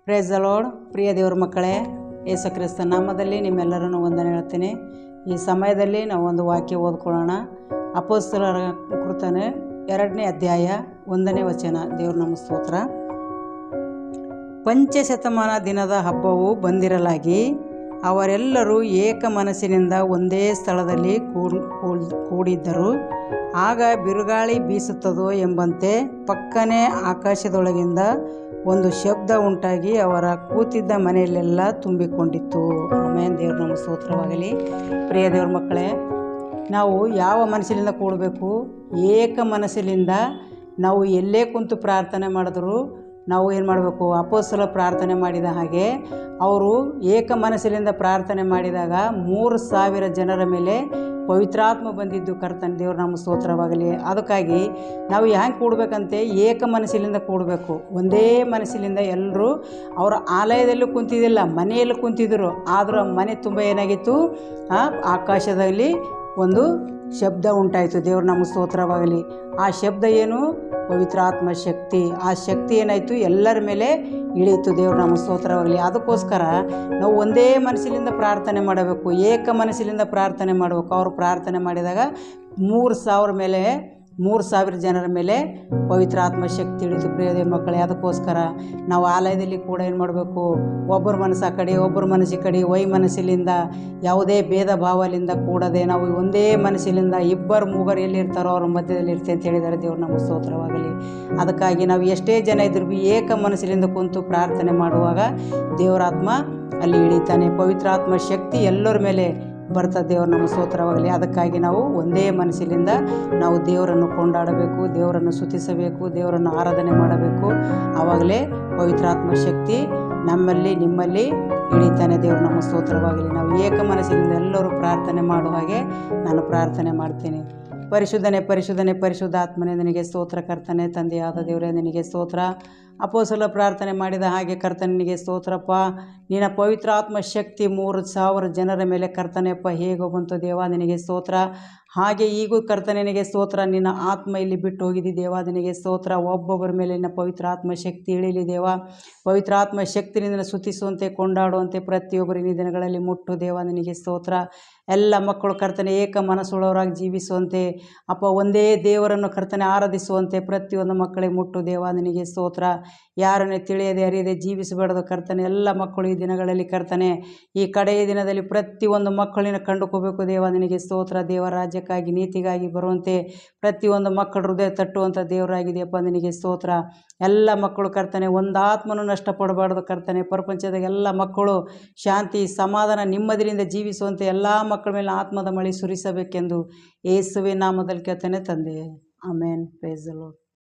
Praise the lord. ಪ್ರಿಯ ದೇವ್ರ ಮಕ್ಕಳೇ, ಯೇಸು ಕ್ರಿಸ್ತ ನಾಮದಲ್ಲಿ ನಿಮ್ಮೆಲ್ಲರನ್ನು ವಂದನೆ ಹೇಳ್ತೀನಿ. ಈ ಸಮಯದಲ್ಲಿ ನಾವು ಒಂದು ವಾಕ್ಯ ಓದ್ಕೊಳ್ಳೋಣ. ಅಪೊಸ್ತಲರ ಕೃತನೆ 2ನೇ ಅಧ್ಯಾಯ 1ನೇ ವಚನ. ದೇವ್ರ ನಮ್ಮ ಸ್ತೋತ್ರ. ಪಂಚಶತಮಾನ ದಿನದ ಹಬ್ಬವು ಬಂದಿರಲಾಗಿ ಅವರೆಲ್ಲರೂ ಏಕ ಮನಸ್ಸಿನಿಂದ ಒಂದೇ ಸ್ಥಳದಲ್ಲಿ ಕೂಡಿದ್ದರು. ಆಗ ಬಿರುಗಾಳಿ ಬೀಸುತ್ತದೋ ಎಂಬಂತೆ ಪಕ್ಕನೆ ಆಕಾಶದೊಳಗಿಂದ ಒಂದು ಶಬ್ದ ಉಂಟಾಗಿ ಅವರ ಕೂತಿದ್ದ ಮನೆಯಲ್ಲೆಲ್ಲ ತುಂಬಿಕೊಂಡಿತ್ತು. ಆಮೇಲೆ ದೇವ್ರ ನಮ್ಮ ಸ್ತೋತ್ರವಾಗಲಿ. ಪ್ರಿಯ ದೇವ್ರ ಮಕ್ಕಳೇ, ನಾವು ಯಾವ ಮನಸ್ಸಿನಿಂದ ಕೂಡಬೇಕು? ಏಕ ಮನಸ್ಸಿನಿಂದ. ನಾವು ಎಲ್ಲೇ ಕುಂತು ಪ್ರಾರ್ಥನೆ ಮಾಡಿದ್ರು ನಾವು ಏನು ಮಾಡಬೇಕು? ಅಪೊಸ್ತಲ ಪ್ರಾರ್ಥನೆ ಮಾಡಿದ ಹಾಗೆ ಅವರು ಏಕ ಮನಸ್ಸಿನಿಂದ ಪ್ರಾರ್ಥನೆ ಮಾಡಿದಾಗ 3,000 ಜನರ ಮೇಲೆ ಪವಿತ್ರಾತ್ಮ ಬಂದಿದ್ದು. ಕರ್ತನ ದೇವ್ರ ನಮ್ಮ ಸ್ತೋತ್ರವಾಗಲಿ. ಅದಕ್ಕಾಗಿ ನಾವು ಹ್ಯಾಂಗೆ ಕೂಡಬೇಕಂತೆ? ಏಕ ಮನಸ್ಸಿನಿಂದ ಕೂಡಬೇಕು. ಒಂದೇ ಮನಸ್ಸಿನಿಂದ ಎಲ್ಲರೂ ಅವರ ಆಲಯದಲ್ಲೂ ಕುಂತಿದ್ದಿಲ್ಲ, ಮನೆಯಲ್ಲೂ ಕುಂತಿದ್ದರು. ಆದರೂ ಮನೆ ತುಂಬ ಏನಾಗಿತ್ತು? ಆಕಾಶದಲ್ಲಿ ಒಂದು ಶಬ್ದ ಉಂಟಾಯಿತು. ದೇವ್ರ ನಮ್ಮ ಸ್ತೋತ್ರವಾಗಲಿ. ಆ ಶಬ್ದ ಏನು? ಪವಿತ್ರಾತ್ಮ ಶಕ್ತಿ. ಆ ಶಕ್ತಿ ಏನಾಯಿತು? ಎಲ್ಲರ ಮೇಲೆ ಇಳೀತು. ದೇವ್ರ ನಮ್ಮ ಸ್ತೋತ್ರವಾಗಲಿ. ಅದಕ್ಕೋಸ್ಕರ ನಾವು ಒಂದೇ ಮನಸ್ಸಿನಿಂದ ಪ್ರಾರ್ಥನೆ ಮಾಡಬೇಕು, ಏಕ ಮನಸ್ಸಿನಿಂದ ಪ್ರಾರ್ಥನೆ ಮಾಡಬೇಕು. ಅವರು ಪ್ರಾರ್ಥನೆ ಮಾಡಿದಾಗ 3,000 ಜನರ ಮೇಲೆ ಪವಿತ್ರಾತ್ಮ ಶಕ್ತಿ ಇಳಿತು. ಪ್ರಿಯ ದೇವ್ರ ಮಕ್ಕಳೇ, ಅದಕ್ಕೋಸ್ಕರ ನಾವು ಆಲಯದಲ್ಲಿ ಕೂಡ ಏನು ಮಾಡಬೇಕು? ಒಬ್ಬರ ಮನಸ್ಸು ಆ ಕಡೆ, ಒಬ್ಬರ ಮನಸ್ಸು ಈ ಕಡೆ, ಮನಸ್ಸಿನಿಂದ ಯಾವುದೇ ಭೇದ ಭಾವದಿಂದ ಕೂಡದೆ ನಾವು ಒಂದೇ ಮನಸ್ಸಿನಿಂದ 2-3 ಎಲ್ಲಿರ್ತಾರೋ ಅವ್ರ ಮಧ್ಯದಲ್ಲಿ ಇರ್ತೀವಿ ಅಂತ ಹೇಳಿದ್ದಾರೆ. ದೇವ್ರು ನಮ್ಮ ಸ್ತೋತ್ರವಾಗಲಿ. ಅದಕ್ಕಾಗಿ ನಾವು ಎಷ್ಟೇ ಜನ ಇದ್ರೂ ಏಕ ಮನಸ್ಸಿನಿಂದ ಕುಂತು ಪ್ರಾರ್ಥನೆ ಮಾಡುವಾಗ ದೇವರಾತ್ಮ ಅಲ್ಲಿ ಇಳಿತಾನೆ. ಪವಿತ್ರಾತ್ಮ ಶಕ್ತಿ ಎಲ್ಲರ ಮೇಲೆ ಬರ್ತದೆ. ದೇವ್ರ ನಮ್ಮ ಸ್ತೋತ್ರವಾಗಲಿ. ಅದಕ್ಕಾಗಿ ನಾವು ಒಂದೇ ಮನಸ್ಸಿನಿಂದ ನಾವು ದೇವರನ್ನು ಕೊಂಡಾಡಬೇಕು, ದೇವರನ್ನು ಸ್ತುತಿಸಬೇಕು, ದೇವರನ್ನು ಆರಾಧನೆ ಮಾಡಬೇಕು. ಆವಾಗಲೇ ಪವಿತ್ರಾತ್ಮ ಶಕ್ತಿ ನಮ್ಮಲ್ಲಿ ನಿಮ್ಮಲ್ಲಿ ಇಳಿತಾನೆ. ದೇವ್ರ ನಮ್ಮ ಸ್ತೋತ್ರವಾಗಲಿ. ನಾವು ಏಕ ಮನಸ್ಸಿನಿಂದ ಎಲ್ಲರೂ ಪ್ರಾರ್ಥನೆ ಮಾಡುವ ಹಾಗೆ ನಾನು ಪ್ರಾರ್ಥನೆ ಮಾಡ್ತೀನಿ. ಪರಿಶುದ್ಧನೇ ಪರಿಶುದ್ಧನೇ ಪರಿಶುದ್ಧಾತ್ಮನೇ ನಿನಗೆ ಸ್ತೋತ್ರ. ಕರ್ತನೆ ತಂದೆಯಾದ ದೇವರೇ ನಿನಗೆ ಸ್ತೋತ್ರ. ಅಪೊಸ್ತಲ ಪ್ರಾರ್ಥನೆ ಮಾಡಿದ ಹಾಗೆ ಕರ್ತನಿಗೆ ಸ್ತೋತ್ರಪ್ಪ. ನಿನ್ನ ಪವಿತ್ರಾತ್ಮ ಶಕ್ತಿ 3,000 ಜನರ ಮೇಲೆ ಕರ್ತನೆಯಪ್ಪ ಹೇಗೋ ಬಂತು ದೇವ, ನಿನಗೆ ಸ್ತೋತ್ರ. ಹಾಗೆ ಈಗೂ ಕರ್ತನಿಗೆ ಸ್ತೋತ್ರ. ನಿನ್ನ ಆತ್ಮ ಇಲ್ಲಿ ಬಿಟ್ಟು ಹೋಗಿದ್ದಿ ದೇವ, ನಿನಗೆ ಸ್ತೋತ್ರ. ಒಬ್ಬೊಬ್ಬರ ಮೇಲೆ ನಿನ್ನ ಪವಿತ್ರಾತ್ಮ ಶಕ್ತಿ ಇಳಿಲಿ ದೇವ. ಪವಿತ್ರಾತ್ಮ ಶಕ್ತಿನಿಂದ ಸ್ತುತಿಸುವಂತೆ, ಕೊಂಡಾಡುವಂತೆ ಪ್ರತಿಯೊಬ್ಬರಿನ ದಿನಗಳಲ್ಲಿ ಮುಟ್ಟು ದೇವ, ನಿನಗೆ ಸ್ತೋತ್ರ. ಎಲ್ಲ ಮಕ್ಕಳು ಕರ್ತನೆ ಏಕ ಮನಸ್ಸುಳ್ಳವರಾಗಿ ಜೀವಿಸುವಂತೆ ಅಪ್ಪ, ಒಂದೇ ದೇವರನ್ನು ಕರ್ತನೆ ಆರಾಧಿಸುವಂತೆ ಪ್ರತಿಯೊಂದು ಮಕ್ಕಳಿಗೆ ಮುಟ್ಟು ದೇವ, ನಿನಗೆ ಸ್ತೋತ್ರ. ಯಾರನ್ನೇ ತಿಳಿಯದೆ ಅರಿಯದೆ ಜೀವಿಸಬಾರ್ದು ಕರ್ತನೆ. ಎಲ್ಲ ಮಕ್ಕಳು ಈ ದಿನಗಳಲ್ಲಿ ಕರ್ತನೆ, ಈ ಕಡೆಯ ದಿನದಲ್ಲಿ ಪ್ರತಿಯೊಂದು ಮಕ್ಕಳನ್ನ ಕಂಡುಕೋಬೇಕು ದೇವ, ನಿನಗೆ ಸ್ತೋತ್ರ. ದೇವರ ರಾಜ್ಯಕ್ಕಾಗಿ ನೀತಿಗಾಗಿ ಬರುವಂತೆ ಪ್ರತಿಯೊಂದು ಮಕ್ಕಳ ಹೃದಯ ತಟ್ಟುವಂಥ ದೇವರಾಗಿದೆಯಪ್ಪ, ನಿನಗೆ ಸ್ತೋತ್ರ. ಎಲ್ಲ ಮಕ್ಕಳು ಕರ್ತನೆ ಒಂದು ಆತ್ಮನೂ ನಷ್ಟಪಡಬಾರ್ದು ಕರ್ತನೆ. ಪ್ರಪಂಚದಾಗ ಎಲ್ಲ ಮಕ್ಕಳು ಶಾಂತಿ, ಸಮಾಧಾನ, ನೆಮ್ಮದಿಯಿಂದ ಜೀವಿಸುವಂತೆ ಎಲ್ಲ ಮಕ್ಕಳ ಮೇಲೆ ಆತ್ಮದ ಮಳೆ ಸುರಿಸಬೇಕೆಂದು ಯೇಸುವಿನ ನಾಮದಲ್ಲಿ ಕೇಳ್ತೇನೆ ತಂದೆ. ಆಮೇನ್. Praise the lord.